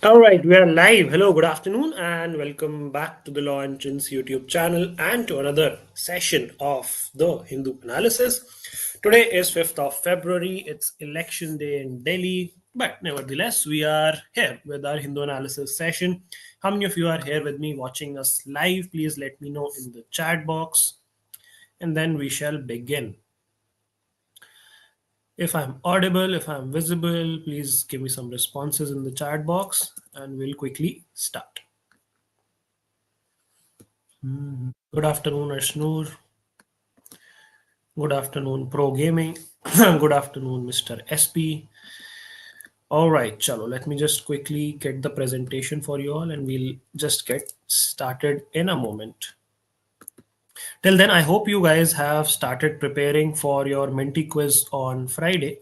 All right, we are live. Hello, good afternoon, and welcome back to the Law Entrance YouTube channel and to another session of the Hindu analysis. Today is 5th of February. It's election day in Delhi, but nevertheless, we are here with our Hindu analysis session. How many of you are here with me watching us live? Please let me know in the chat box, and then we shall begin. If I'm audible, if I'm visible, please give me some responses in the chat box and we'll quickly start. Good afternoon, Ashnur. Good afternoon, Pro Gaming. Good afternoon, Mr. SP. All right, chalo, let me just quickly get the presentation for you all and we'll just get started in a moment. Till then, I hope you guys have started preparing for your Menti quiz on Friday.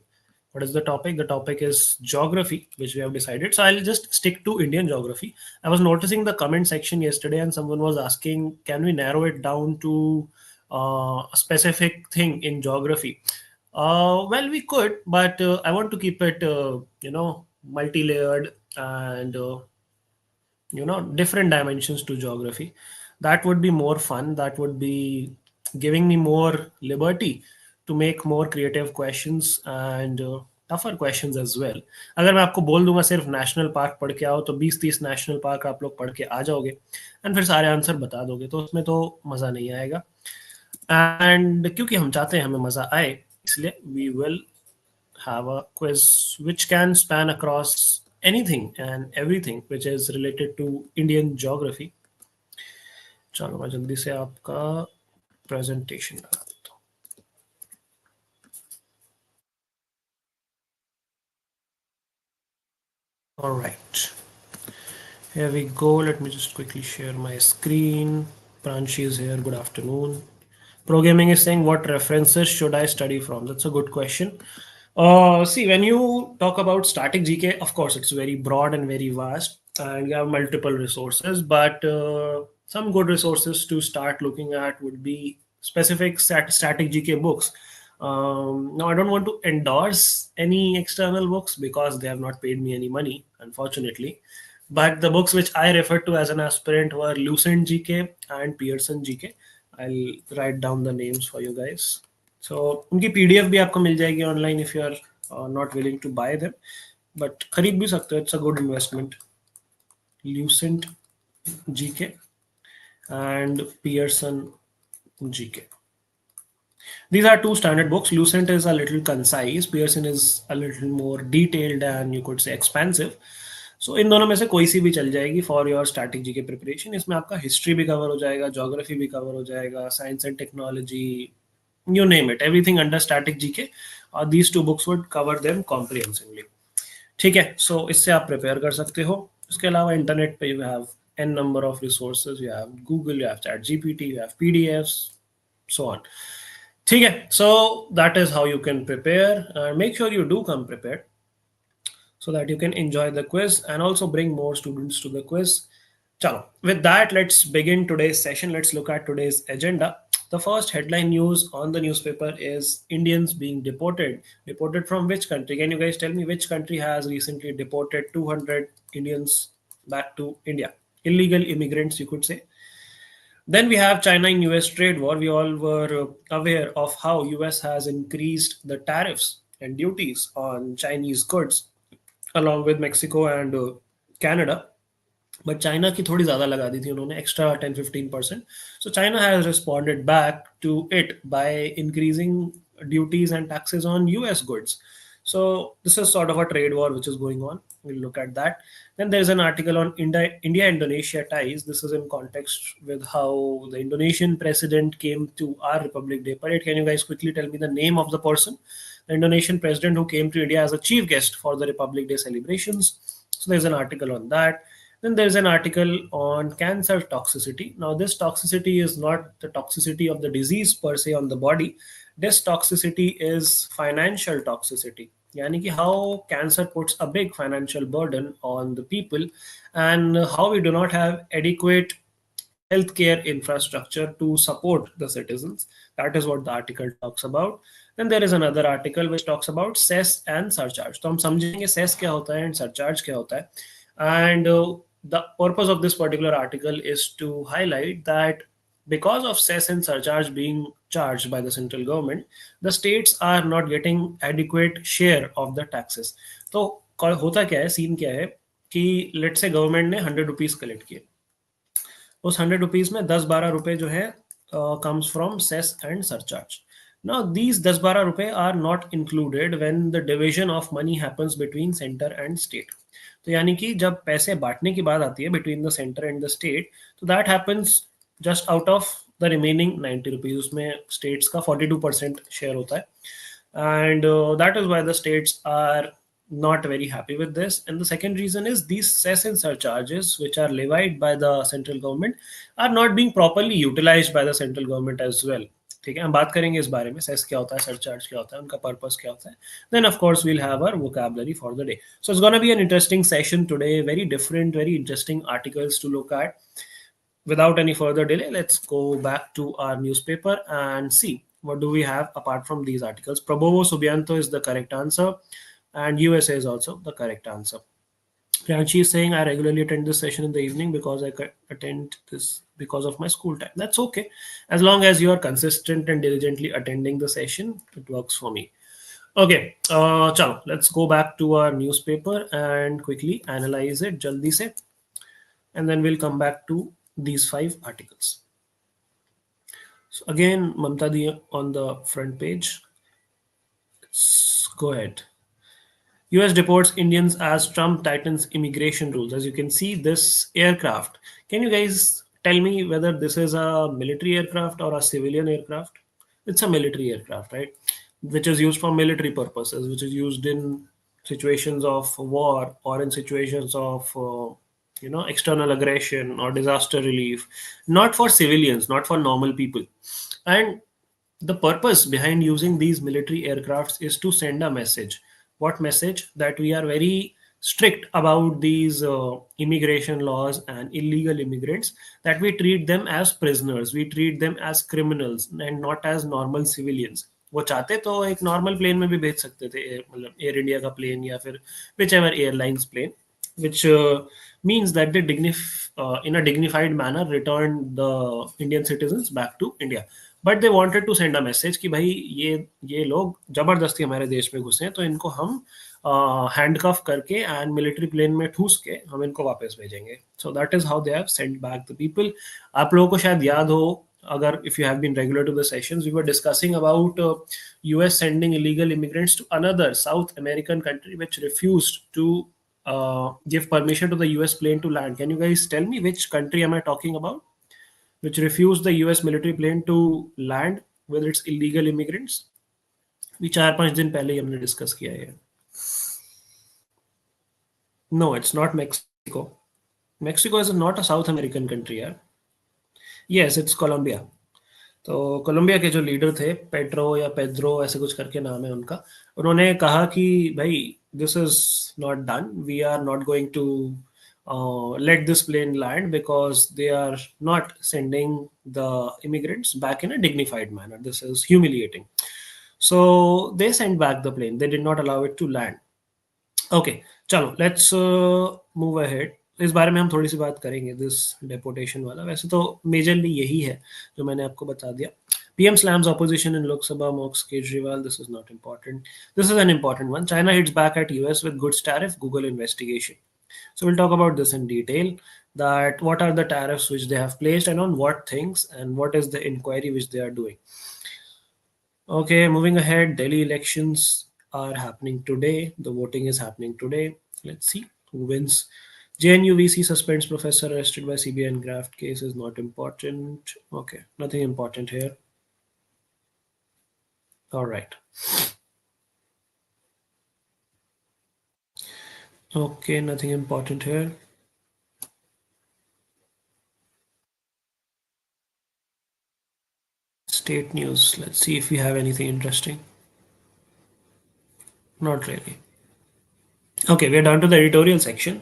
What is the topic? The topic is geography, which we have decided. So I'll just stick to Indian geography. I was noticing the comment section yesterday, and someone was asking, can we narrow it down to a specific thing in geography? Well, we could, but I want to keep it, multi-layered and different dimensions to geography. That would be more fun. That would be giving me more liberty to make more creative questions and tougher questions as well. अगर मैं आपको बोल दूंगा सिर्फ national park पढ़ के आओ तो 20-30 नेशनल पार्क आप लोग पढ़ के आ जाओगे एंड फिर सारे आंसर बता दोगे तो उसमें तो मज़ा नहीं आएगा एंड क्योंकि हम चाहते हैं हमें मज़ा आए इसलिए we will have a quiz which can span across anything and everything which is related to Indian geography. चलो मैं जल्दी से आपका प्रेजेंटेशन लगा देता हूँ. All right, here we go. Let me just quickly share my screen. Pranshi is here. Good afternoon. Pro Gaming is saying, what references should I study from? That's a good question. See, when you talk about static GK, of course, it's very broad and very vast, and you have multiple resources. But some good resources to start looking at would be specific static GK books. Now, I don't want to endorse any external books because they have not paid me any money, unfortunately. But the books which I referred to as an aspirant were Lucent GK and Pearson GK. I'll write down the names for you guys. So उनकी PDF भी आपको मिल जाएगी online if you are not willing to buy them. But खरीद भी सकते हो. It's a good investment. Lucent GK and Pearson GK. These are two standard books. Lucent is a little concise. Pearson is a little more detailed and you could say expansive. सो इन दोनों में से कोई सी भी चल जाएगी for your static GK preparation. इसमें आपका history भी कवर हो जाएगा, ज्योग्राफी भी कवर हो जाएगा, science and technology, you name it, everything under static GK. और these two books would cover them comprehensively. ठीक है, सो इससे आप प्रिपेयर कर सकते हो. इसके अलावा इंटरनेट पे you have n number of resources. You have Google, you have ChatGPT, you have PDFs, so on. ठीक है, so that is how you can prepare. Make sure you do come prepared so that you can enjoy the quiz and also bring more students to the quiz. Chalo. With that, let's begin today's session. Let's look at today's agenda. The first headline news on the newspaper is Indians being deported. Deported from which country? Can you guys tell me which country has recently deported 200 Indians back to India? Illegal immigrants, you could say. Then we have China and US trade war. We all were aware of how US has increased the tariffs and duties on Chinese goods along with Mexico and Canada. But China की थोड़ी ज़्यादा लगा दी थी उन्होंने, extra 10-15%. So China has responded back to it by increasing duties and taxes on US goods. So this is sort of a trade war which is going on. We'll look at that. Then there's an article on India-Indonesia ties. This is in context with how the Indonesian president came to our Republic Day parade. Can you guys quickly tell me the name of the person? The Indonesian president who came to India as a chief guest for the Republic Day celebrations. So there's an article on that. Then there's an article on cancer toxicity. Now, this toxicity is not the toxicity of the disease per se on the body. This toxicity is financial toxicity. Yani ki how cancer puts a big financial burden on the people and how we do not have adequate healthcare infrastructure to support the citizens. That is what the article talks about. Then there is another article which talks about cess and surcharge. तो हम समझेंगे cess क्या होता है and surcharge क्या होता है. And the purpose of this particular article is to highlight that because of cess and surcharge being charged by the central government, the states are not getting adequate share of the taxes. तो होता क्या है, scene क्या है कि late से government ने 100 rupees collect किए, उस 100 रुपीज में 10-12 रुपए जो है comes from cess and surcharge. Now these 10-12 रुपए are not included when the division of money happens between center and state. तो यानी कि जब पैसे बांटने की बात आती है between the center and the state, तो that happens just out of the remaining 90 rupees, उसमें states का 42% share होता है. And that is why the states are not very happy with this. And the second reason is these cess and surcharges which are levied by the central government are not being properly utilized by the central government as well. ठीक है, हम बात करेंगे इस बारे में, cess क्या होता है, सरचार्ज क्या होता है, उनका पर्पस क्या होता है. Then of course we'll have our vocabulary for the day. So it's gonna be an interesting session today, very different, very interesting articles to look at. Without any further delay, let's go back to our newspaper and see what do we have apart from these articles. Prabowo Subianto is the correct answer, and USA is also the correct answer. Priyanshi is saying, I regularly attend this session in the evening because I attend this because of my school time. That's okay. As long as you are consistent and diligently attending the session, it works for me. Okay, chalo, let's go back to our newspaper and quickly analyze it jaldi se, and then we'll come back to these 5 articles. So again, Mamta Di on the front page. Let's go ahead. US deports Indians as Trump tightens immigration rules. As you can see, this aircraft. Can you guys tell me whether this is a military aircraft or a civilian aircraft? It's a military aircraft, right? Which is used for military purposes, which is used in situations of war or in situations of external aggression or disaster relief, not for civilians, not for normal people. And the purpose behind using these military aircrafts is to send a message. What message? That we are very strict about these immigration laws and illegal immigrants, that we treat them as prisoners, we treat them as criminals and not as normal civilians. वो चाहते तो एक normal plane में भी भेज सकते थे, मतलब एयर इंडिया का प्लेन या फिर whichever airlines plane, which means that they in a dignified manner return the Indian citizens back to India. But they wanted to send a message कि भाई ये लोग जबरदस्ती हमारे देश में घुसे हैं, तो इनको हम हैंडकफ करके एंड मिलिट्री प्लेन में ठूस के हम इनको वापस भेजेंगे. So that is how they have sent back the people. आप लोगों को शायद याद हो, अगर if you have been regular to the sessions, we were discussing about US sending illegal immigrants to another South American country which refused to give permission to the US plane to land. Can you guys tell me which country am I talking about, which refused the US military plane to land with its illegal immigrants? We 4-5 दिन पहले ही हमने discuss किया है. No, it's not Mexico. Mexico is not a South American country, यार. Yes, it's Colombia. तो Colombia के जो leader थे, पेड्रो या पेड्रो ऐसे कुछ करके नाम है उनका, उन्होंने कहा कि भाई this is not done, we are not going to let this plane land because they are not sending the immigrants back in a dignified manner. This is humiliating. So they sent back the plane. They did not allow it to land. Okay, चलो let's move ahead. इस बारे में हम थोड़ी सी बात करेंगे, this deputation वाला. वैसे तो मेजरली यही है जो मैंने आपको बता दिया. PM slams opposition in Lok Sabha, mocks Kejriwal. This is not important. This is an important one. China hits back at US with goods tariff, Google investigation. So we'll talk about this in detail, that what are the tariffs which they have placed and on what things, and what is the inquiry which they are doing. Okay, moving ahead, Delhi elections are happening today. The voting is happening today. Let's see who wins. JNU VC suspends professor arrested by CBI and graft case. Is not important. Okay, nothing important here. All right. Okay, nothing important here. State news. Let's see if we have anything interesting. Not really. Okay, we're down to the editorial section.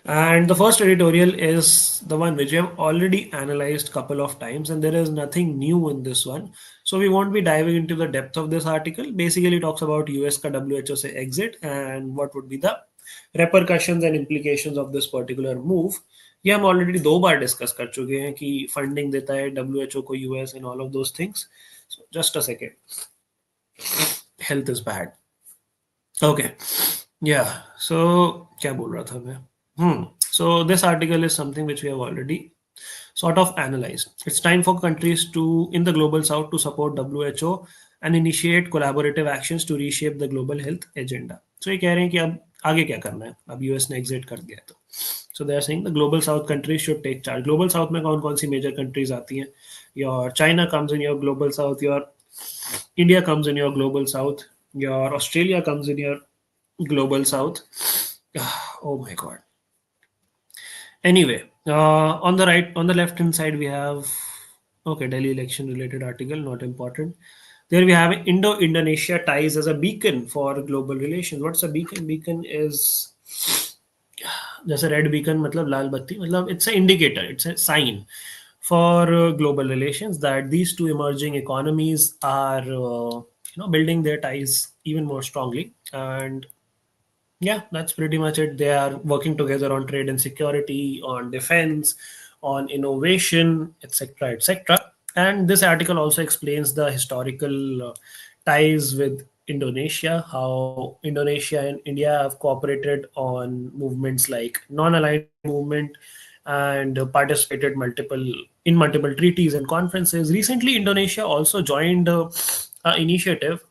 And the first editorial is the one which we have already analyzed a couple of times, and there is nothing new in this one. So we won't be diving into the depth of this article. Basically, it talks about US ka WHO se exit and what would be the repercussions and implications of this particular move, ये हम already दो बार discuss कर चुके हैं कि funding देता है WHO को US and all of those things. So just a second. Health is bad. Okay. Yeah. So क्या बोल रहा था मैं? So this article is something which we have already sort of analyzed. It's time for countries to in the global south to support WHO and initiate collaborative actions to reshape the global health agenda. So ये कह रहे हैं कि अब आगे क्या करना है? अब यूएस ने एग्जिट कर दिया है तो. So they are saying the global south countries should take charge. Global south में कौन कौन सी major countries आती हैं? Your China comes in your global south. Your India comes in your global south. Your Australia comes in your global south. Oh my god. Anyway, on the left hand side, we have okay, Delhi election related article, not important. There we have Indo-Indonesia ties as a beacon for global relations. What's a beacon? Beacon is जैसे red beacon मतलब लाल बत्ती मतलब it's an indicator, it's a sign for global relations that these two emerging economies are building their ties even more strongly. And yeah, that's pretty much it. They are working together on trade and security, on defense, on innovation, etc., etc. And this article also explains the historical ties with Indonesia, how Indonesia and India have cooperated on movements like non-aligned movement and participated multiple treaties and conferences. Recently, Indonesia also joined an initiative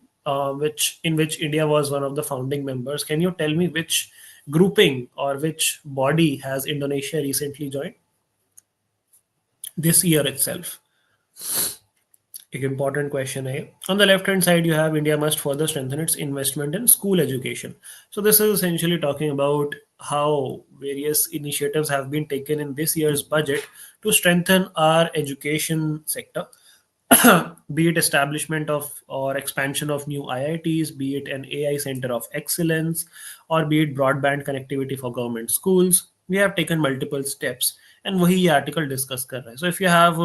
which India was one of the founding members. Can you tell me which grouping or which body has Indonesia recently joined this year itself? एक important question है. On the left hand side, you have India must further strengthen its investment in school education. So this is essentially talking about how various initiatives have been taken in this year's budget to strengthen our education sector. Be it establishment of or expansion of new IITs, be it an AI center of excellence, or be it broadband connectivity for government schools. We have taken multiple steps, and वही ये article discuss कर रहा है. So if you have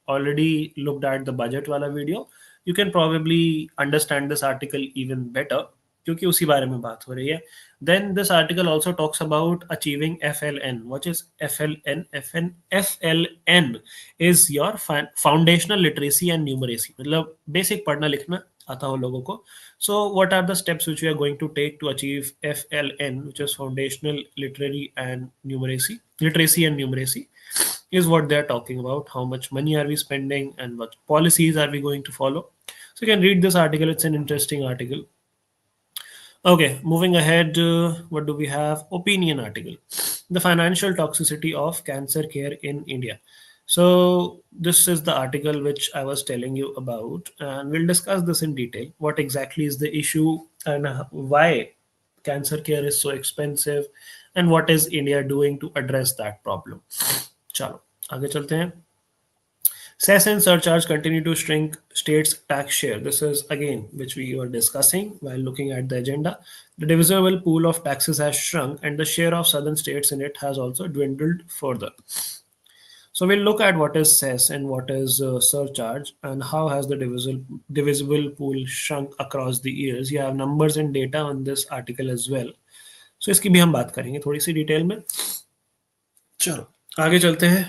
already looked at the budget वाला video, you can probably understand this article even better क्योंकि उसी बारे में बात हो रही है. Then this article also talks about achieving FLN. What is FLN? FLN is your foundational literacy and numeracy. मतलब basic पढ़ना लिखना आता हो लोगों को. So what are the steps which we are going to take to achieve FLN, which is foundational literacy and numeracy, is what they are talking about. How much money are we spending and what policies are we going to follow? So you can read this article. It's an interesting article. Okay, moving ahead, what do we have? Opinion article. The financial toxicity of cancer care in India. So, this is the article which I was telling you about, and we'll discuss this in detail. What exactly is the issue and why cancer care is so expensive, and what is India doing to address that problem? चलो आगे चलते हैं. Cess and surcharge continue to shrink states' tax share. This is again which we were discussing while looking at the agenda. The divisible pool of taxes has shrunk, and the share of southern states in it has also dwindled further. So we'll look at what is cess and what is surcharge and how has the divisible pool shrunk across the years. You have numbers and data on this article as well. So इसकी भी हम बात करेंगे थोड़ी सी detail में. चलो आगे चलते हैं.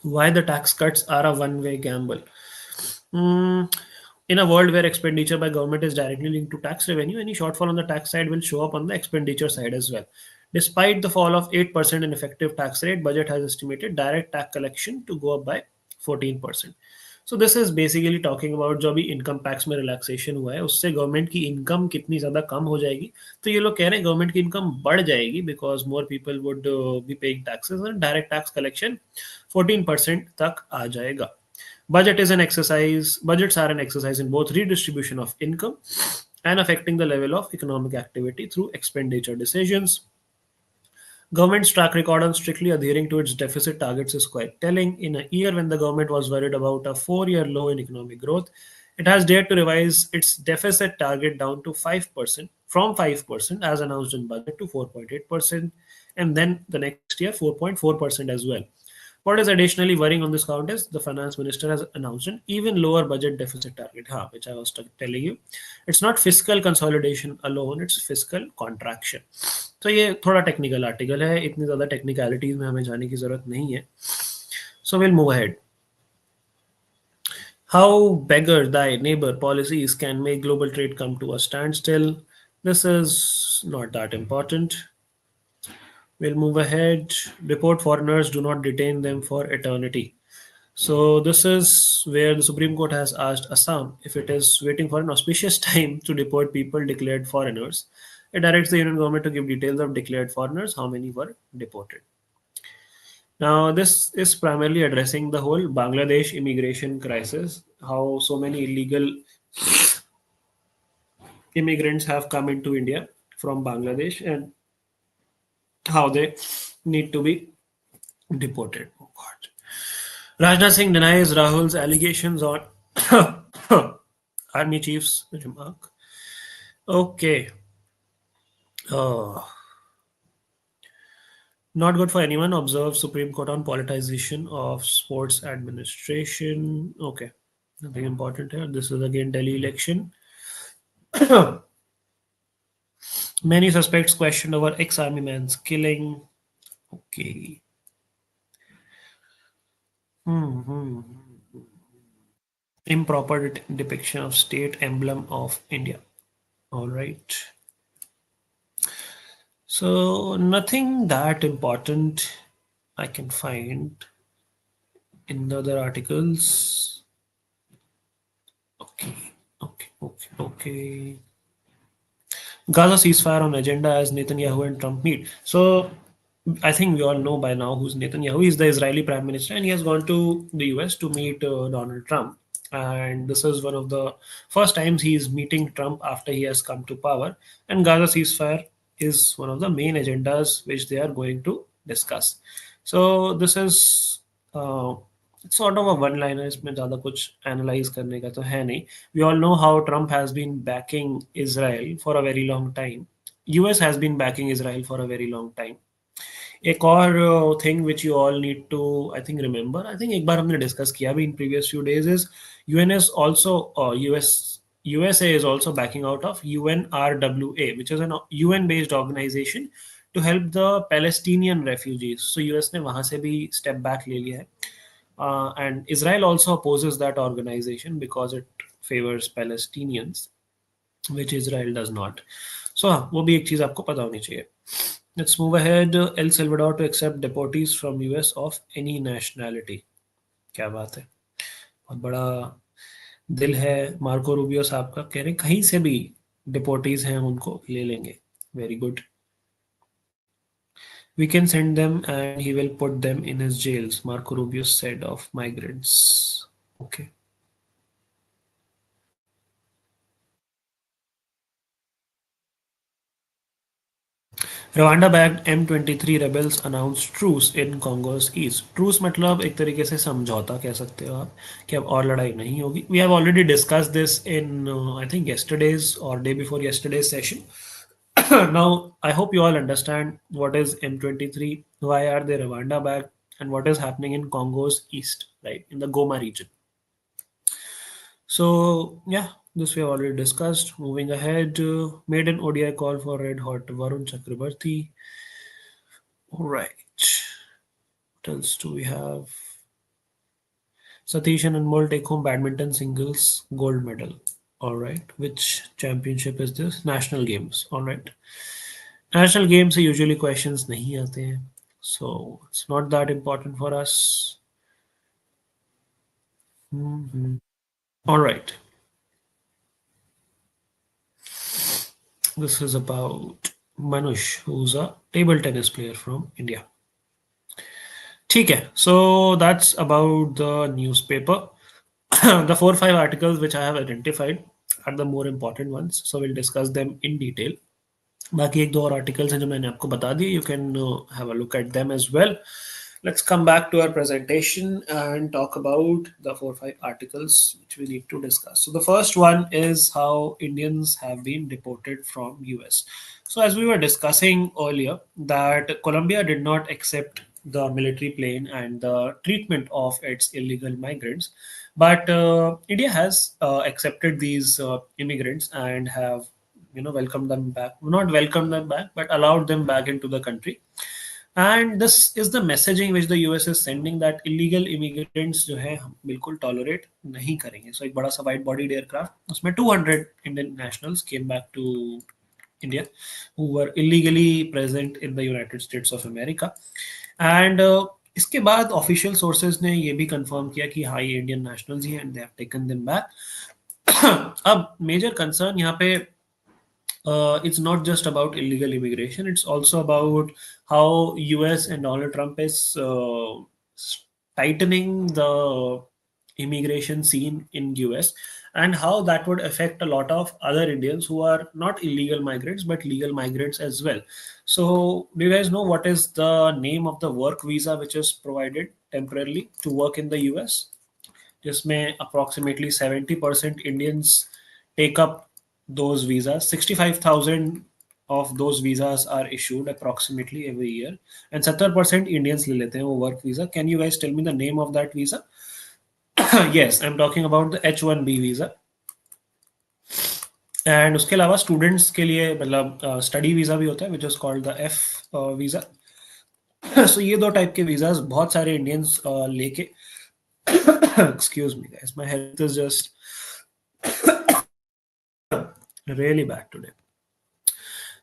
Why the tax cuts are a one-way gamble. In a world where expenditure by government is directly linked to tax revenue, any shortfall on the tax side will show up on the expenditure side as well. Despite the fall of 8% in effective tax rate, budget has estimated direct tax collection to go up by 14%. So this is basically talking about जो अभी income tax में relaxation हुआ है उससे government की income कितनी ज़्यादा कम हो जाएगी. तो ये लोग कह रहे हैं गवर्नमेंट की इनकम बढ़ जाएगी because more people would be paying taxes and direct tax collection 14% तक आ जाएगा. Budgets are an exercise in both redistribution of income and affecting the level of economic activity through expenditure decisions. Government's track record on strictly adhering to its deficit targets is quite telling. In a year when the government was worried about a 4-year low in economic growth, it has dared to revise its deficit target down to 5%, from 5% as announced in budget to 4.8%, and then the next year 4.4% as well. What is additionally worrying on this count is the finance minister has announced an even lower budget deficit target, which I was telling you. It's not fiscal consolidation alone, it's fiscal contraction. तो ये थोड़ा technical article है, इतनी ज़्यादा technicalities में हमें जाने की ज़रूरत नहीं है. So we'll move ahead. How beggar thy neighbor policies can make global trade come to a standstill. This is not that important. We'll move ahead. Deport foreigners, do not detain them for eternity. So this is where the Supreme Court has asked Assam if it is waiting for an auspicious time to deport people declared foreigners. It directs the union government to give details of declared foreigners, how many were deported. Now, this is primarily addressing the whole Bangladesh immigration crisis, how so many illegal immigrants have come into India from Bangladesh and how they need to be deported. Oh God. Rajnath Singh denies Rahul's allegations on army chief's remark. Okay. Not good for anyone. Observe Supreme Court on politicization of sports administration. Okay. Nothing important here. This is again Delhi election. Many suspects questioned over ex-army man's killing. Okay. Improper depiction of state emblem of India. All right. So nothing that important I can find in the other articles. Okay. Gaza ceasefire on agenda as Netanyahu and Trump meet. So I think we all know by now who's Netanyahu. He's the Israeli prime minister, and he has gone to the US to meet Donald Trump. And this is one of the first times he is meeting Trump after he has come to power. And Gaza ceasefire is one of the main agendas which they are going to discuss. So this is sort of a one-liner. इसमें ज़्यादा कुछ analyze करने का तो है नहीं. We all know how Trump has been backing Israel for a very long time. US has been backing Israel for a very long time. एक और thing which you all need to I think remember, I think एक बार हमने discuss किया भी in previous few days, is UN is also USA is also backing out of UNRWA, which is an UN based organization to help the Palestinian refugees. So US ने वहां से भी step back ले लिया है, and Israel also opposes that organization because it favors Palestinians, which Israel does not. So हाँ, वो भी एक चीज आपको पता होनी चाहिए. Let's move ahead. El Salvador to accept deportees from US of any nationality. क्या बात है, बहुत बड़ा दिल है मार्को रूबियो साहब का, कह रहे कहीं से भी डिपोर्टीज हैं उनको ले लेंगे. Very good. We can send them and he will put them in his jails, Marco Rubio said of migrants. Okay. Rwanda-backed M23 rebels announced truce in Congo's east. Truce मतलब एक तरीके से समझौता कह सकते हो आप, कि अब और लड़ाई नहीं होगी. We have already discussed this in I think yesterday's or day before yesterday's session. Now I hope you all understand what is M23, why are they Rwanda-backed, and what is happening in Congo's east, right, in the Goma region. So yeah, this we have already discussed. Moving ahead, made an ODI call for red hot Varun Chakrabarti. All right. What else do we have? Satish and Anmol take home badminton singles gold medal. All right. Which championship is this? National Games. All right. National Games से usually questions नहीं आते हैं, so it's not that important for us. All right. This is about Manush, who's a table tennis player from India. ठीक है, so that's about the newspaper. The 4 or 5 articles which I have identified are the more important ones, so we'll discuss them in detail. बाकी एक दो और articles हैं जो मैंने आपको बता दिए, you can have a look at them as well. Let's come back to our presentation and talk about the 4 or 5 articles which we need to discuss. So the first one is how Indians have been deported from US. So as we were discussing earlier, that Colombia did not accept the military plane and the treatment of its illegal migrants. But India has accepted these immigrants and have welcomed them back, not welcomed them back, but allowed them back into the country. And this is the messaging which the US is sending, that illegal immigrants जो है हम बिल्कुल tolerate नहीं करेंगे. So एक बड़ा सा wide bodied aircraft, उसमें 200 Indian nationals came back to India who were illegally present in the United States of America. And इसके बाद ऑफिशियल सोर्सेज ने ये भी कंफर्म किया कि हाँ ये इंडियन नेशनल्स ही हैं and they have taken them back. अब मेजर कंसर्न यहाँ पे, it's not just about illegal immigration. It's also about how US and Donald Trump is tightening the immigration scene in US, and how that would affect a lot of other Indians who are not illegal migrants but legal migrants as well. So, do you guys know what is the name of the work visa which is provided temporarily to work in the US? जिसमें approximately 70% Indians take up those visas. 65,000 of those visas are issued approximately every year, and 70% Indians ले लेते हैं वो work visa. Can you guys tell me the name of that visa? Yes, I'm talking about the H1B visa. And उसके अलावा students के लिए मतलब study visa भी होता है which is called the F visa. So ये दो टाइप के वीज़ाज बहुत सारे इंडियंस लेके excuse me guys, my health is just really bad today.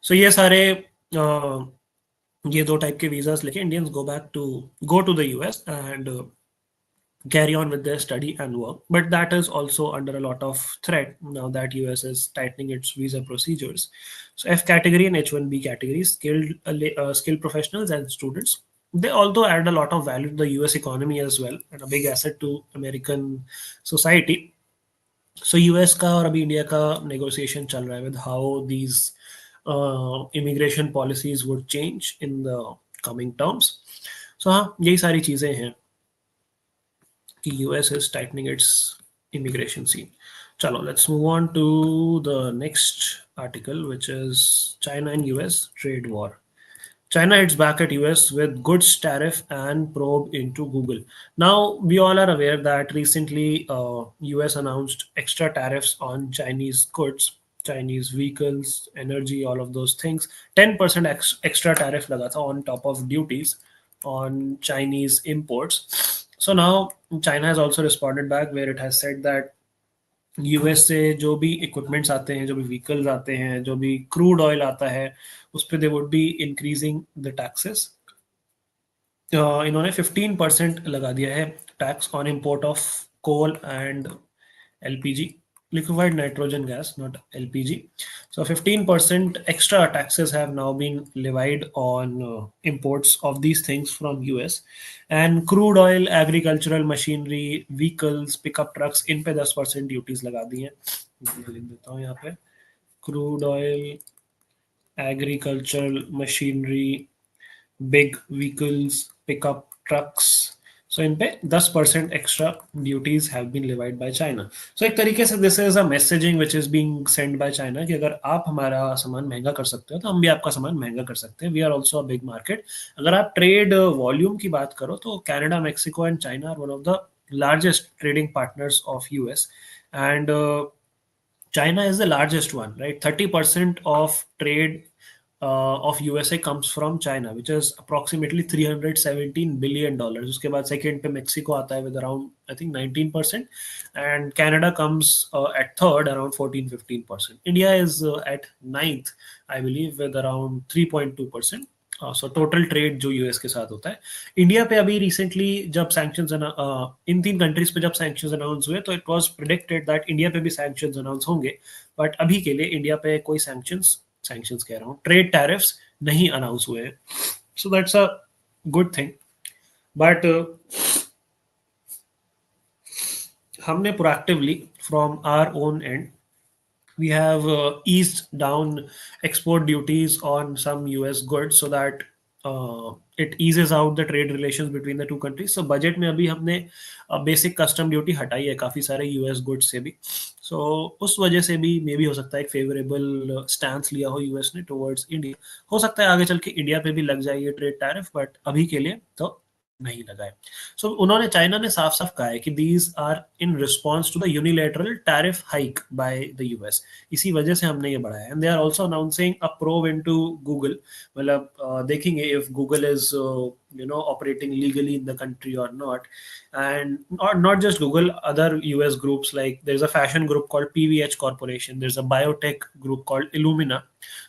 So ये सारे ये दो टाइप के वीज़ाज लेके Indians go to the US and carry on with their study and work. But that is also under a lot of threat now that US is tightening its visa procedures. So F category and H1B category, skilled professionals and students, they also add a lot of value to the US economy as well, and a big asset to American society. So US का और अभी India का negotiation चल रहा है with how these immigration policies would change in the coming terms. So हाँ, यही सारी चीज़ें हैं. US is tightening its immigration scene. Chalo, let's move on to the next article, which is China and US trade war. China hits back at US with goods tariff and probe into Google. Now, we all are aware that recently US announced extra tariffs on Chinese goods, Chinese vehicles, energy, all of those things. 10% extra tariff laga tha on top of duties on Chinese imports. So now China has also responded back where it has said that US से जो भी equipments आते हैं, जो भी vehicles आते हैं, जो भी क्रूड ऑयल आता है, उस पर they would be increasing the taxes. इन्होंने 15% लगा दिया है tax on import of coal and LPG, liquefied nitrogen gas, not LPG. So 15% extra taxes have now been levied on imports of these things from US. And crude oil, agricultural machinery, vehicles, pickup trucks, इन पे 10% duties लगा दी हैं. मैं लिख देता हूँ यहाँ पे, crude oil, agricultural machinery, big vehicles, pickup trucks. So इन पे 10% extra duties have been levied by China. So एक तरीके से this is a messaging which is being sent by China कि अगर आप हमारा सामान महंगा कर सकते हो तो हम भी आपका सामान महंगा कर सकते हैं. We are also a big market. अगर आप ट्रेड वॉल्यूम की बात करो तो Canada, Mexico and China are one of the largest trading partners of US, and China is the largest one, right? 30% of trade of USA comes from China, which is approximately $317 billion. उसके बाद second पे Mexico आता है with around I think 19%, and Canada comes at third around 14-15%. India is at ninth, I believe, with around 3.2%. So total trade जो US के साथ होता है. इंडिया पे अभी रिसेंटली जब सैंक्शंस इन तीन कंट्रीज पे जब सैंक्शंस अनाउंस हुए तो it was predicted that India पे भी सैंक्शंस अनाउंस होंगे, बट अभी के लिए इंडिया पे कोई सैंक्शंस कह रहा हूँ, ट्रेड टैरिफ्स नहीं अनाउंस हुए हैं. So that's a good thing. But हमने proactively from our own end we have eased down export duties on some US goods so that it eases out the trade relations between the two countries. So budget में अभी हमने basic custom duty हटाई है काफ़ी सारे US goods से भी. सो उस वजह से भी मे बी हो सकता है एक फेवरेबल स्टैंस लिया हो यूएस ने टुवर्ड्स इंडिया। हो सकता है आगे चल के इंडिया पे भी लग जाए ये ट्रेड टैरिफ, बट अभी के लिए तो नहीं लगा है। सो उन्होंने, चाइना ने साफ साफ कहा है कि these are in response to the unilateral tariff hike by the US. इसी वजह से हमने ये बढ़ाया। And they are also announcing a probe into Google. मतलब देखेंगे if Google is operating legally in the country और not. And not just Google, other US groups, like there's a fashion group called PVH Corporation, there's a biotech group called Illumina.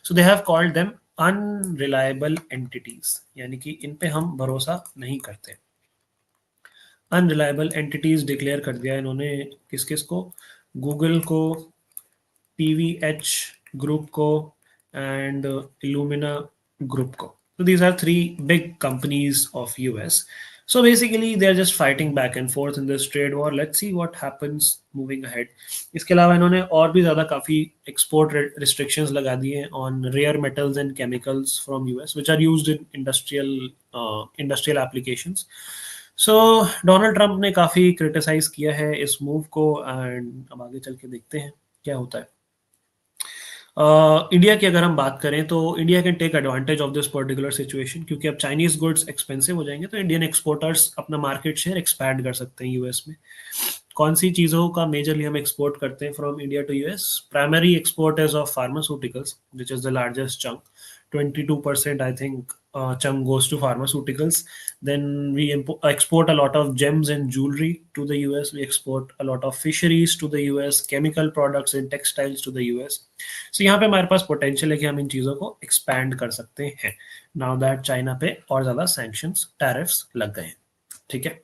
So they have called them unreliable entities, यानी कि इन पे हम भरोसा नहीं करते। Unreliable entities declare कर दिया इन्होंने, किस किस को, गूगल को, PVH group को, and Illumina group को. So these are three big companies of US. So basically they're just fighting back and forth in this trade war. Let's see what happens moving ahead. इसके अलावा इन्होंने और भी ज़्यादा काफ़ी export restrictions लगा दिए हैं on rare metals and chemicals from US which are used in industrial applications. So Donald Trump ने काफ़ी क्रिटिसाइज किया है इस मूव को, एंड अब आगे चल के देखते हैं क्या होता है। इंडिया की अगर हम बात करें तो India can take advantage of this particular situation, क्योंकि अब चाइनीज गुड्स एक्सपेंसिव हो जाएंगे तो इंडियन एक्सपोर्टर्स अपना मार्केट शेयर एक्सपैंड कर सकते हैं यूएस में। कौन सी चीज़ों का मेजरली हम एक्सपोर्ट करते हैं from India to US? Primary export is of pharmaceuticals which is the largest chunk, 22% I think chunk goes to pharmaceuticals. Then we export a lot of gems and jewelry to the US. We export a lot of fisheries to the US, chemical products and textiles to the US. So यहाँ पे हमारे पास potential है कि हम इन चीज़ों को expand कर सकते हैं now that चाइना पे और ज़्यादा sanctions, tariffs लग गए हैं। ठीक है।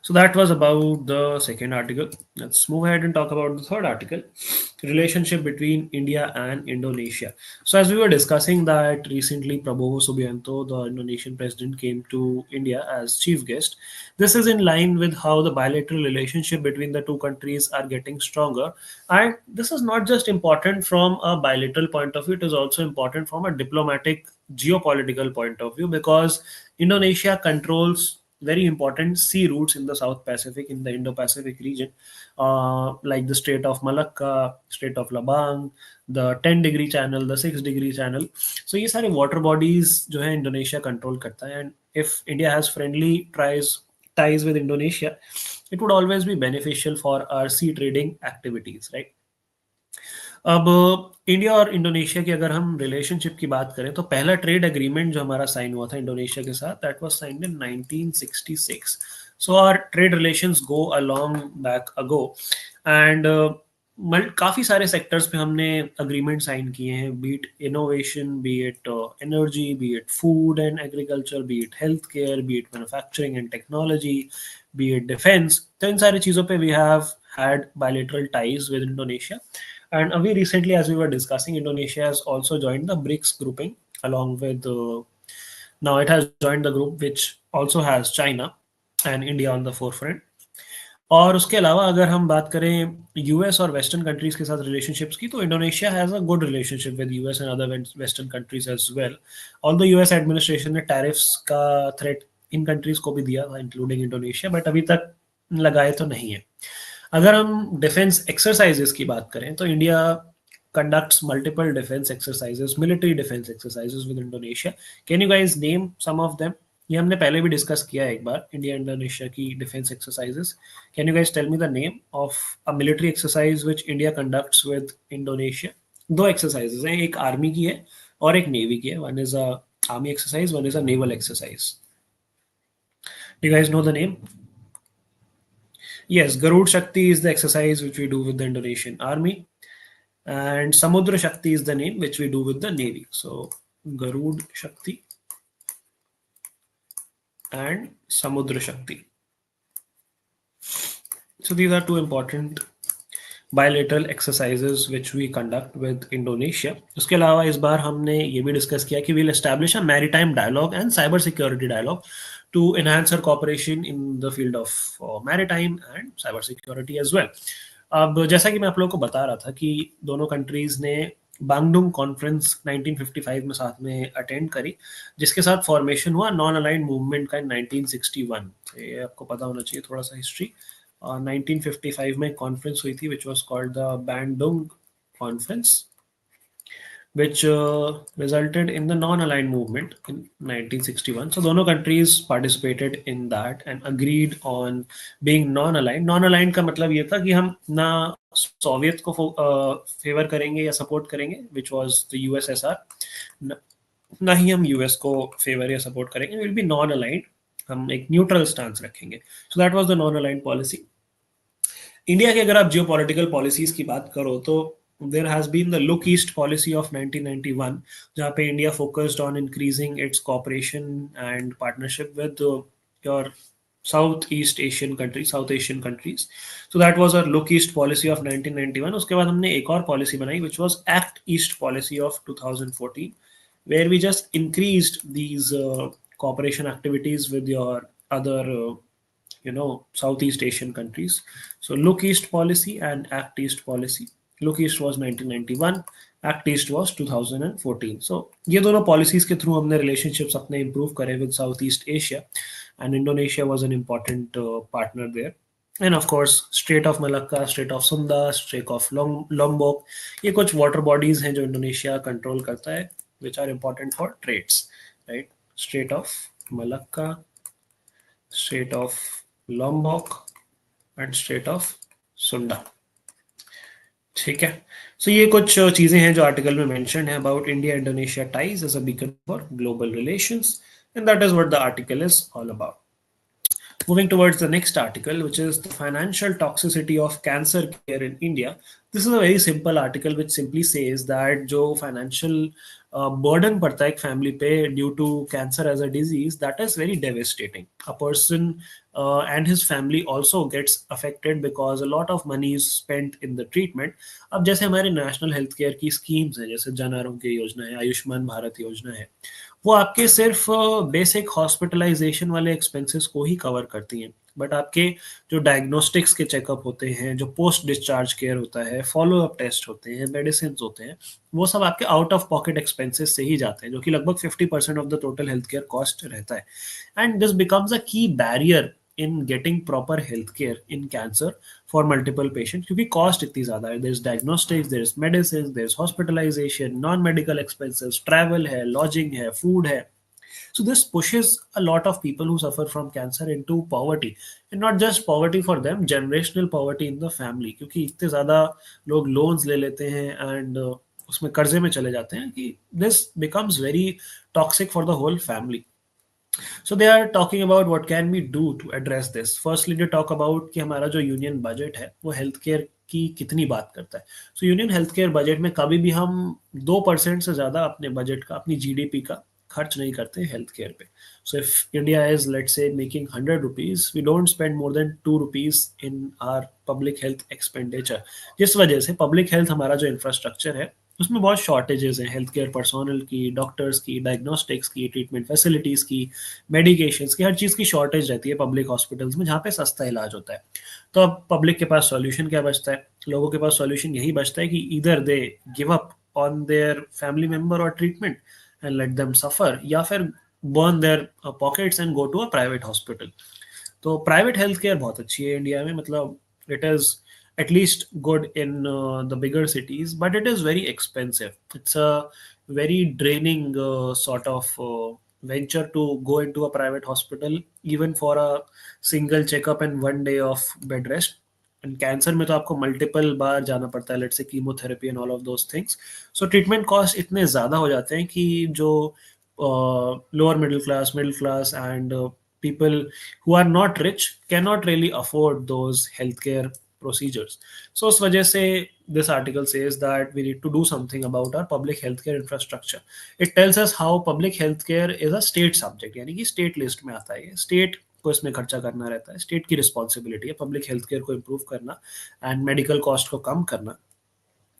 So that was about the second article. Let's move ahead and talk about the third article, relationship between India and Indonesia. So as we were discussing that recently Prabowo Subianto, the Indonesian president, came to India as chief guest. This is in line with how the bilateral relationship between the two countries are getting stronger. And this is not just important from a bilateral point of view, it is also important from a diplomatic geopolitical point of view, because Indonesia controls very important sea routes in the South Pacific, in the Indo-Pacific region, like the Strait of Malacca, Strait of Labang, the 10-degree channel, the 6-degree channel. So ये सारे water bodies जो है Indonesia control करता है, and if India has friendly ties with Indonesia, it would always be beneficial for our sea trading activities, right? अब India और Indonesia की अगर हम रिलेशनशिप की बात करें तो पहला ट्रेड एग्रीमेंट जो हमारा साइन हुआ था इंडोनेशिया के साथ, that was signed in 1966. So our trade relations go a long back ago, and काफ़ी सारे सेक्टर्स पे हमने अग्रीमेंट साइन किए हैं, be it innovation, be it energy, be it food and agriculture, be it health care, be it manufacturing and technology, be it defence. तो इन सारी चीज़ों पे we have had bilateral ties with Indonesia. And we recently, as we were discussing, Indonesia has also joined the BRICS grouping along with, now it has joined the group which also has China and India on the forefront. और उसके अलावा अगर हम बात करें US और western countries के साथ रिलेशनशिप्स की, तो Indonesia has a good relationship with US and other western countries as well. Although US administration ने टैरिफ्स का थ्रेट इन कंट्रीज को भी दिया था इंक्लूडिंग इंडोनेशिया, बट अभी तक लगाए तो नहीं है। अगर हम डिफेंस एक्सरसाइजेस की बात करें तो India conducts multiple defense exercises, military defense exercises with Indonesia. Can you guys name some of them? ये हमने पहले भी डिस्कस किया है एक बार, इंडिया इंडोनेशिया की defence exercises. Can you guys tell me the name of a military exercise which India conducts with Indonesia? दो एक्सरसाइजेस हैं, एक आर्मी की है और एक नेवी की है। One is a army exercise, one is a naval exercise. You guys know the name? Yes, Garud Shakti is the exercise which we do with the Indonesian army, and Samudra Shakti is the name which we do with the navy. So Garud Shakti and Samudra Shakti. So these are two important bilateral exercises which we conduct with Indonesia. उसके अलावा इस बार हमने ये भी discuss किया कि we'll establish a maritime dialogue and cyber security dialogue to enhance our cooperation in the field of maritime and cyber security as well. अब जैसा कि मैं आप लोगों को बता रहा था कि दोनों कंट्रीज ने बांगडुंग कॉन्फ्रेंस 1955 में साथ में अटेंड करी, जिसके साथ फॉर्मेशन हुआ नॉन अलाइंड मूवमेंट का इन 1961। ये आपको पता होना चाहिए थोड़ा सा हिस्ट्री। 1955 में कॉन्फ्रेंस हुई थी which was called the Bandung conference which resulted in the non-aligned movement in 1961. So दोनों countries participated in that and agreed on being non-aligned. Non-aligned का मतलब ये था कि हम ना सोवियत को फेवर करेंगे या सपोर्ट करेंगे, which was the USSR, न, ना ही हम यूएस को फेवर या सपोर्ट करेंगे, विल बी नॉन अलाइंड, हम एक न्यूट्रल स्टांस रखेंगे. सो that was the non aligned policy. India की अगर आप जियो पॉलिटिकल पॉलिसीज की बात करो तो there has been the look east policy of 1991, जहाँ पे India focused on increasing its cooperation and partnership with your South Asian countries. So that was our look east policy of 1991. उसके बाद हमने एक और पॉलिसी बनाई which was act east policy of 2014, where we just increased these cooperation activities with your other Southeast Asian countries. So Look East policy and Act East policy. Look East was 1991, Act East was 2014. So ये दोनों policies के through हमने relationships अपने improve करे with Southeast Asia, and Indonesia was an important partner there. And of course Strait of Malacca, Strait of Sunda, Strait of Lombok, ये कुछ water bodies हैं जो इंडोनेशिया control करता है, which are important for trades, right? Strait of Malacca, Strait of Lombok and straight of सुंडा. ठीक है. सो ये कुछ चीजें हैं जो आर्टिकल में मेंशन है about India Indonesia ties as a beacon for global relations, and that is what the article is all about. Moving towards the next article, which is the financial toxicity of cancer care in India. This is a very simple article which simply says that जो financial burden पड़ता है एक family पे due to cancer as a disease, that is very devastating. A person and his family also gets affected because a lot of money is spent in the treatment. अब जैसे हमारे national health care की schemes हैं, जैसे जन आरोग्य योजना है, आयुष्मान भारत योजना है, वो आपके सिर्फ बेसिक हॉस्पिटलाइजेशन वाले एक्सपेंसेस को ही कवर करती हैं, बट आपके जो डायग्नोस्टिक्स के चेकअप होते हैं, जो पोस्ट डिस्चार्ज केयर होता है, फॉलो अप टेस्ट होते हैं, मेडिसिन होते हैं, वो सब आपके आउट ऑफ पॉकेट एक्सपेंसेस से ही जाते हैं, जो कि लगभग 50% of the total health care cost रहता है. एंड दिस बिकम्स अ की barrier in getting proper healthcare in cancer for multiple patients, क्योंकि cost इतनी ज़्यादा है. There's diagnostics, there's medicines, there's hospitalization, non-medical expenses, travel है, lodging है, food है. So this pushes a lot of people who suffer from cancer into poverty, and not just poverty for them, generational poverty in the family, क्योंकि इतने ज़्यादा लोग loans ले लेते हैं and उसमें कर्जे में चले जाते हैं कि this becomes very toxic for the whole family. So they are talking about what can we do to address this. Firstly, they talk about कि हमारा जो यूनियन बजट है वो हेल्थ केयर की कितनी बात करता है. सो यूनियन हेल्थ केयर बजट में कभी भी हम 2% से ज़्यादा अपने बजट का, अपनी जीडीपी का खर्च नहीं करते हेल्थ केयर पे. So if India is let's say making 100 rupees, we don't spend more than 2 rupees in our public health expenditure. जिस वजह से पब्लिक हेल्थ हमारा जो इंफ्रास्ट्रक्चर है उसमें बहुत शॉर्टेजेस हैं, हेल्थ केयर पर्सोनल की, डॉक्टर्स की, डायग्नोस्टिक्स की, ट्रीटमेंट फैसिलिटीज़ की, मेडिकेशंस की, हर चीज़ की शॉर्टेज रहती है पब्लिक हॉस्पिटल्स में, जहाँ पे सस्ता इलाज होता है. तो अब पब्लिक के पास सॉल्यूशन क्या बचता है? लोगों के पास सॉल्यूशन यही बचता है कि इधर they give up on their family member और treatment and let them suffer, या फिर burn their pockets and go to a private hospital. तो प्राइवेट हेल्थ केयर बहुत अच्छी है इंडिया में, मतलब it is at least good in the bigger cities, but it is very expensive. It's a very draining sort of venture to go into a private hospital, even for a single checkup and 1 day of bed rest. And cancer में तो आपको multiple बार जाना पड़ता है, let's say chemotherapy and all of those things. So treatment cost इतने ज़्यादा हो जाते हैं कि जो lower middle class and people who are not rich cannot really afford those healthcare procedures. So उस वजह से this article says that we need to do something about our public healthcare infrastructure. It tells us how public healthcare is a state subject, यानी कि state list में आता है, state को इसमें खर्चा करना रहता है, स्टेट की रिस्पॉन्सिबिलिटी है पब्लिक हेल्थ केयर को इम्प्रूव करना एंड मेडिकल कॉस्ट को कम करना.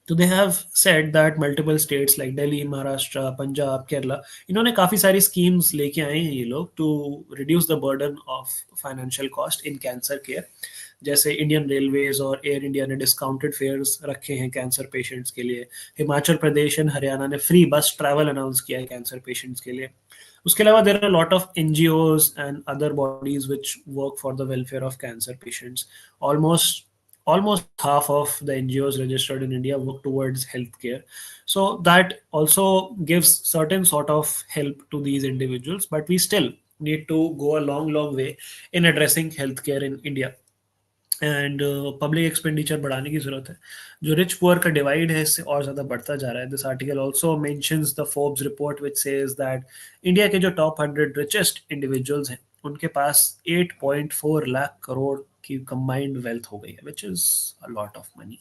तो they have said that multiple states like Delhi, Maharashtra, Punjab, Kerala, इन्होंने काफ़ी सारी स्कीम्स लेके आए हैं ये लोग to reduce the burden of financial cost in cancer care. जैसे इंडियन रेलवेज और एयर इंडिया ने डिस्काउंटेड फेयर्स रखे हैं कैंसर पेशेंट्स के लिए। हिमाचल प्रदेश एंड हरियाणा ने फ्री बस ट्रैवल अनाउंस किया है कैंसर पेशेंट्स के लिए। उसके अलावा there are lot of NGOs and other bodies which work for the welfare of cancer patients. Almost half of the NGOs registered in India work towards healthcare. So that also gives certain sort of help to these individuals, but we still need to go a long way in addressing healthcare in India. And public expenditure बढ़ाने की जरूरत है। जो rich poor का divide है इससे और ज़्यादा बढ़ता जा रहा है। This article also mentions the Forbes report which says that India के जो टॉप 100 रिचेस्ट इंडिविजुअल्स हैं उनके पास 8.4 लाख करोड़ की कंबाइंड वेल्थ हो गई है, which is a lot of money.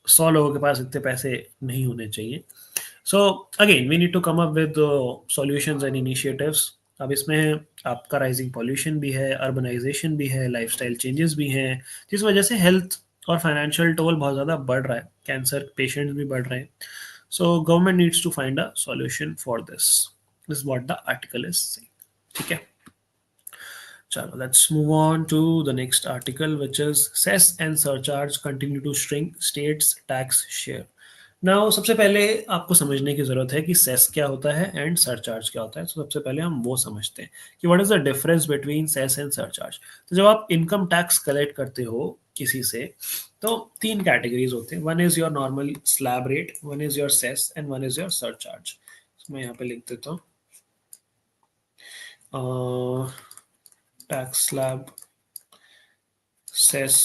100 लोगों के पास इतने पैसे नहीं होने चाहिए। So again we need to come up with solutions and initiatives. अब इसमें आपका राइजिंग पॉल्यूशन भी है, अर्बनाइजेशन भी है, लाइफस्टाइल चेंजेस भी हैं, जिस वजह से हेल्थ और फाइनेंशियल टोल बहुत ज़्यादा बढ़ रहा है, कैंसर पेशेंट्स भी बढ़ रहे हैं। सो government needs to find a solution for this what the article is saying. ठीक है, चलो let's move on to the next article which is cess and surcharge continue to shrink states tax share. Now सबसे पहले आपको समझने की जरूरत है कि सेस क्या होता है एंड सरचार्ज क्या होता है। तो सबसे पहले हम वो समझते हैं कि what is the difference between cess and surcharge. तो जब आप इनकम टैक्स कलेक्ट करते हो किसी से तो तीन कैटेगरीज होते हैं। One is your normal slab rate, one is your cess and one is your surcharge. मैं यहाँ पे लिख देता हूँ टैक्स स्लैब, सेस,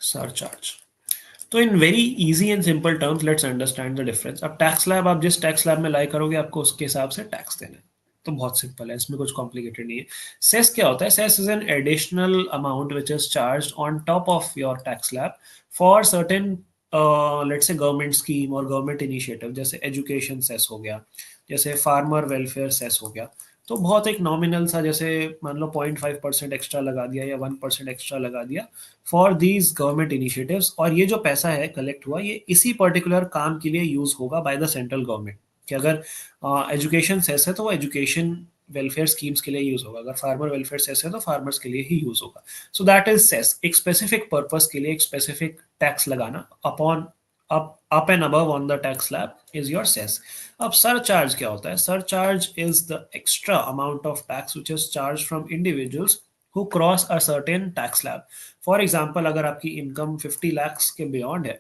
सरचार्ज। तो in very easy and simple terms let's understand the difference. अब टैक्स स्लैब आप जिस टैक्स स्लैब में लाई करोगे आपको उसके हिसाब से टैक्स देना है, तो बहुत सिंपल है, इसमें कुछ कॉम्प्लिकेटेड नहीं है। सेस क्या होता है? Cess is an additional amount which is charged on top of your tax slab for certain let's say government scheme और गवर्नमेंट इनिशिएटिव, जैसे एजुकेशन सेस हो गया, जैसे फार्मर वेलफेयर सेस हो गया। तो बहुत एक नॉमिनल सा, जैसे मान लो 0.5% एक्स्ट्रा लगा दिया या 1% एक्स्ट्रा लगा दिया फॉर दीज गवर्नमेंट इनिशिएटिव्स, और ये जो पैसा है कलेक्ट हुआ ये इसी पर्टिकुलर काम के लिए यूज होगा बाय द सेंट्रल गवर्नमेंट। कि अगर एजुकेशन सेस है तो वो एजुकेशन वेलफेयर स्कीम्स के लिए यूज होगा, अगर फार्मर वेलफेयर सेस है तो फार्मर्स के लिए ही यूज होगा। सो दैट इज सेस, एक स्पेसिफिक पर्पस के लिए एक स्पेसिफिक टैक्स लगाना upon up and above on the tax slab is your cess. अब surcharge क्या होता है? Surcharge is the extra amount of tax which is charged from individuals who cross a certain tax slab. For example, अगर आपकी income 50 lakhs के beyond है,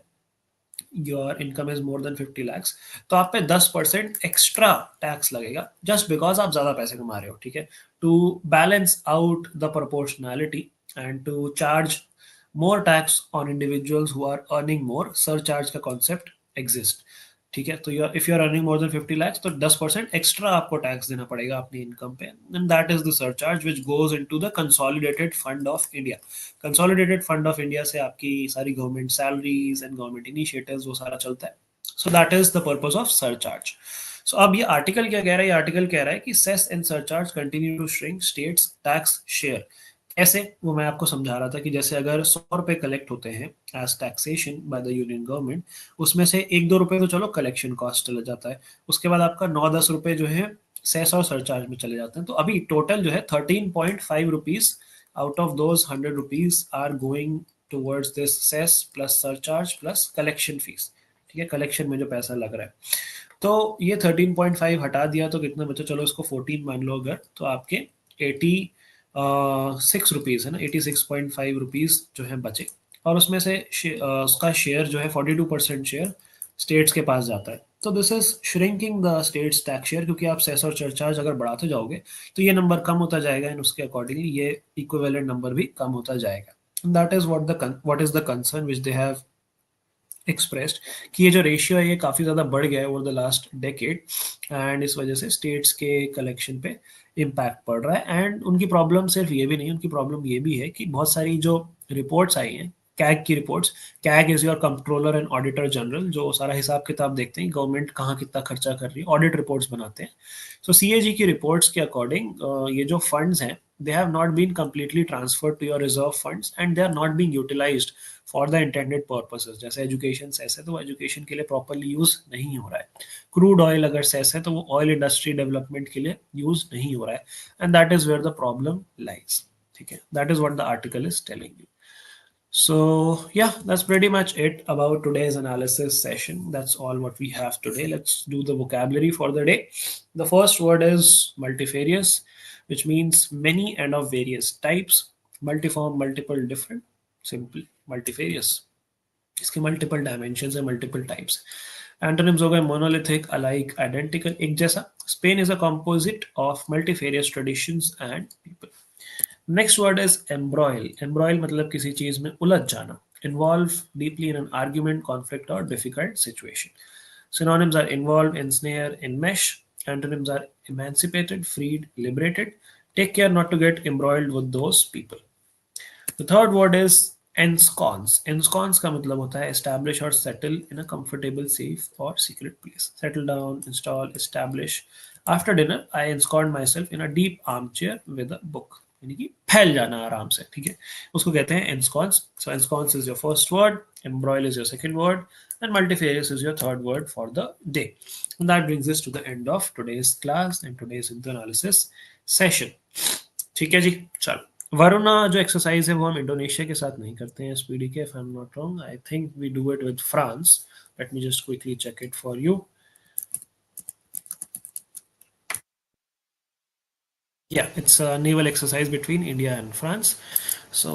your income is more than 50 lakhs, तो आप पे 10% एक्स्ट्रा टैक्स लगेगा just because आप ज्यादा पैसे कमा रहे हो। ठीक है, to balance out the proportionality and to charge more tax on individuals who are earning more, surcharge का concept exist। ठीक है, तो if you are earning more than 50 lakhs तो 10% एक्स्ट्रा आपको टैक्स देना पड़ेगा अपनी इनकम पे, and that is the surcharge which goes into the consolidated fund of India। consolidated fund of India से आपकी सारी government salaries and government initiatives वो सारा चलता है। so that is the purpose of surcharge। so अब ये आर्टिकल क्या कह रहा है? ये आर्टिकल कह रहा है कि cess and surcharge continue to shrink states tax share. कैसे, वो मैं आपको समझा रहा था कि जैसे अगर 100 रुपए कलेक्ट होते हैं as taxation by the union government, उसमें से 1-2 रुपए तो चलो कलेक्शन कॉस्ट चला जाता है, उसके बाद आपका 9-10 रुपए जो है सेस और सरचार्ज में चले जाते हैं। तो अभी टोटल जो है 13.5 rupees out of those 100 rupees are going towards this cess plus surcharge plus collection fees. ठीक है, कलेक्शन में जो पैसा लग रहा है, तो ये 13.5 हटा दिया तो कितना बचा? चलो इसको 14 मान लो अगर, तो आपके 86 रुपीज़ है ना, 86.5 रुपीज़ जो है बचे, और उसमें से उसका शेयर जो है 42% शेयर स्टेट्स के पास जाता है। तो this is shrinking the states tax share, क्योंकि आप सेस और सरचार्ज अगर बढ़ाते जाओगे तो ये नंबर कम होता जाएगा एंड उसके अकॉर्डिंगली ये इक्विवेलेंट नंबर भी कम होता जाएगा। That is what is the concern which they have expressed, कि ये जो रेशियो है ये काफ़ी ज़्यादा बढ़ गया है over the last decade, and इस वजह से स्टेट्स के कलेक्शन पे इम्पैक्ट पड़ रहा है। एंड उनकी प्रॉब्लम सिर्फ ये भी नहीं, उनकी प्रॉब्लम ये भी है कि बहुत सारी जो रिपोर्ट्स आई हैं, कैग की reports, CAG is your controller and auditor general, जो सारा हिसाब किताब देखते हैं गवर्नमेंट कहाँ कितना खर्चा कर रही है, ऑडिट रिपोर्ट्स बनाते हैं। सो सीएजी की रिपोर्ट्स के अकॉर्डिंग ये जो फंड्स हैं they have not been completely transferred to your reserve funds and they are not being utilized for the intended purposes। जैसे एजुकेशन सेस है तो वो एजुकेशन के लिए प्रॉपरली यूज नहीं हो रहा है, क्रूड ऑयल अगर सेस है तो वो ऑयल इंडस्ट्री डेवलपमेंट के लिए यूज नहीं हो रहा है, and that is where the problem lies. ठीक है, that is what the article is telling you. So yeah, that's pretty much it about today's analysis session. That's all what we have today. Let's do the vocabulary for the day. The first word is multifarious, which means many and of various types. Multiform, multiple, different. Simple, multifarious. इसके multiple dimensions and multiple types. Antonyms हो गए monolithic, alike, identical, एक जैसा. Spain is a composite of multifarious traditions and people. Next word is embroil. Embroil मतलब किसी चीज में उलझ जाना. Involve deeply in an argument, conflict और difficult situation. Synonyms are involved, ensnare, enmesh. Antonyms are emancipated, freed, liberated. Take care not to get embroiled with those people. The third word is ensconce. Ensconce का मतलब होता है establish or settle in a comfortable, safe or secret place. Settle down, install, establish. After dinner, I ensconced myself in a deep armchair with a book. यानी कि फैल जाना आराम से, ठीक है, उसको कहते हैं ensconce. So ensconce is your first word, embroil is your second word, and multifarious is your third word for the day. And that brings us to the end of today's class and today's analysis session. ठीक है जी, चलो वरुणा जो exercise है वो हम Indonesia के साथ नहीं करते हैं एसपीडी के, if I am not wrong. I think we do it with France. Let me just quickly check it for you. Yeah, it's a naval exercise between India and France. So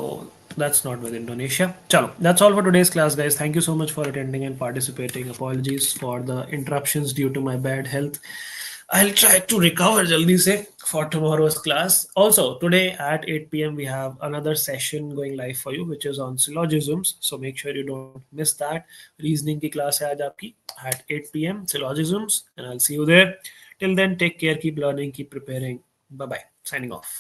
that's not with Indonesia. Chalo, that's all for today's class, guys. Thank you so much for attending and participating. Apologies for the interruptions due to my bad health. I'll try to recover jaldi se for tomorrow's class. Also, today at 8 p.m. we have another session going live for you, which is on syllogisms. So make sure you don't miss that. Reasoning ki class hai aaj aapki at 8 p.m. syllogisms, and I'll see you there. Till then, take care, keep learning, keep preparing. Bye bye. Signing off.